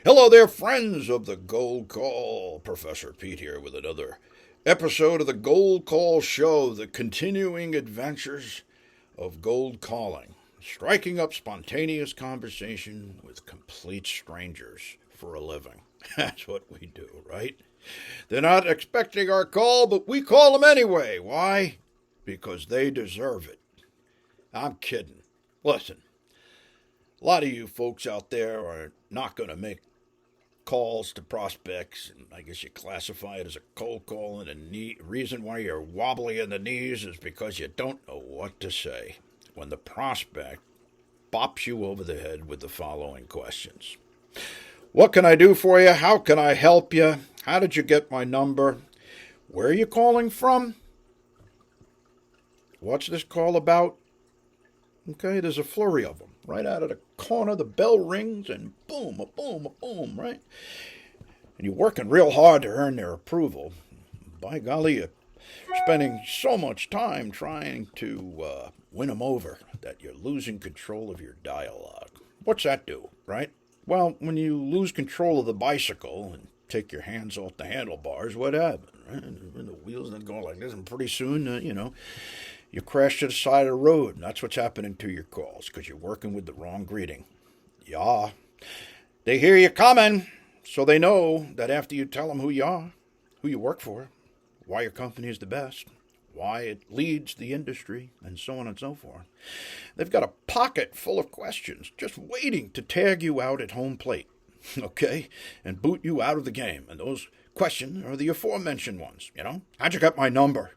Hello there, friends of the Gold Call. Professor Pete here with another episode of the Gold Call Show, the continuing adventures of gold calling, striking up spontaneous conversation with complete strangers for a living. That's what we do, right? They're not expecting our call, but we call them anyway. Why? Because they deserve it. I'm kidding. Listen, a lot of you folks out there are not going to make calls to prospects, and I guess you classify it as a cold call, and the reason why you're wobbly in the knees is because you don't know what to say when the prospect bops you over the head with the following questions. What can I do for you? How can I help you? How did you get my number? Where are you calling from? What's this call about? Okay, there's a flurry of them. Right out of the corner, the bell rings, and boom, a boom, a boom, right? And you're working real hard to earn their approval. By golly, you're spending so much time trying to win them over that you're losing control of your dialogue. What's that do, right? Well, when you lose control of the bicycle and take your hands off the handlebars, what happens? Right? And the wheels then go like this, and pretty soon, you crash to the side of the road, and that's what's happening to your calls, because you're working with the wrong greeting. Yeah. They hear you coming, so they know that after you tell them who you are, who you work for, why your company is the best, why it leads the industry, and so on and so forth, they've got a pocket full of questions just waiting to tag you out at home plate, okay, and boot you out of the game. And those questions are the aforementioned ones, How'd you get my number?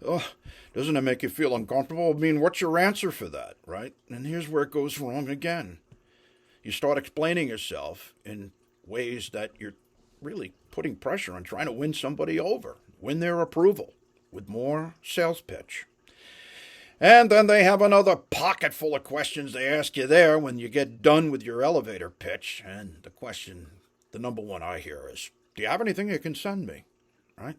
Oh, doesn't it make you feel uncomfortable? I mean, what's your answer for that, right? And here's where it goes wrong again. You start explaining yourself in ways that you're really putting pressure on trying to win somebody over, win their approval with more sales pitch. And then they have another pocket full of questions they ask you there when you get done with your elevator pitch. And the question, the number one I hear is, do you have anything you can send me, right?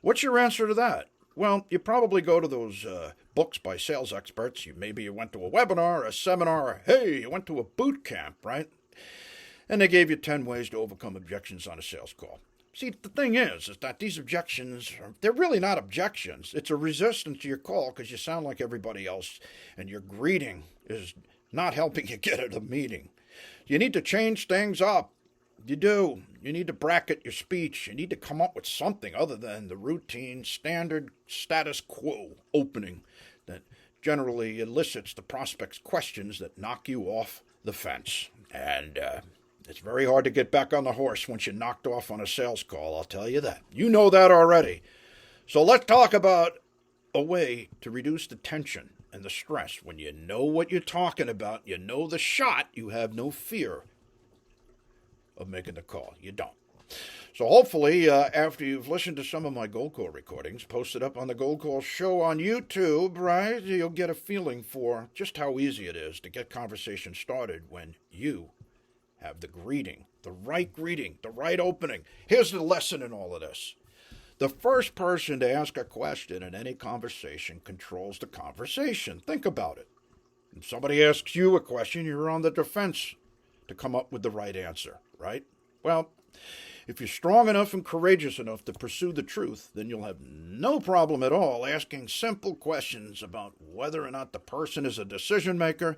What's your answer to that? Well, you probably go to those books by sales experts. Maybe you went to a webinar, a seminar, or hey, you went to a boot camp, right? And they gave you 10 ways to overcome objections on a sales call. See, the thing is that these objections, they're really not objections. It's a resistance to your call because you sound like everybody else, and your greeting is not helping you get at a meeting. You need to change things up. You do. You need to bracket your speech. You need to come up with something other than the routine, standard, status quo opening that generally elicits the prospect's questions that knock you off the fence. And it's very hard to get back on the horse once you're knocked off on a sales call, I'll tell you that. You know that already. So let's talk about a way to reduce the tension and the stress. When you know what you're talking about, you know the shot, you have no fear of making the call. You don't. So hopefully, after you've listened to some of my Gold Call recordings posted up on the Gold Call Show on YouTube, right, you'll get a feeling for just how easy it is to get conversation started when you have the greeting, the right opening. Here's the lesson in all of this. The first person to ask a question in any conversation controls the conversation. Think about it. If somebody asks you a question, you're on the defense to come up with the right answer, right? Well, if you're strong enough and courageous enough to pursue the truth, then you'll have no problem at all asking simple questions about whether or not the person is a decision maker,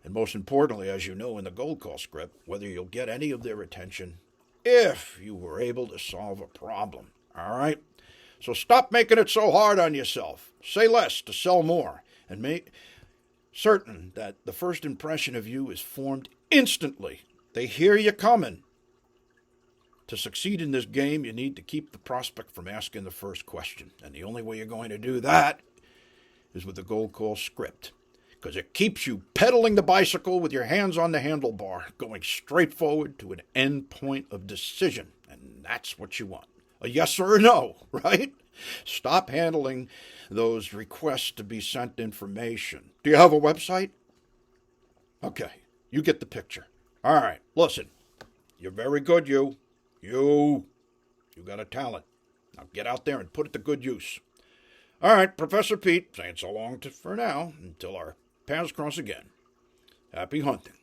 and most importantly, as you know in the Gold Call script, whether you'll get any of their attention if you were able to solve a problem, all right? So stop making it so hard on yourself. Say less to sell more, and make certain that the first impression of you is formed instantly. They hear you coming. To succeed in this game, you need to keep the prospect from asking the first question. And the only way you're going to do that is with the Gold Call script, because it keeps you pedaling the bicycle with your hands on the handlebar, going straight forward to an end point of decision. And that's what you want. A yes or a no, right? Stop handling those requests to be sent information. Do you have a website? Okay, you get the picture. All right, listen. You're very good, you. You got a talent. Now get out there and put it to good use. All right, Professor Pete, saying so long for now until our paths cross again. Happy hunting.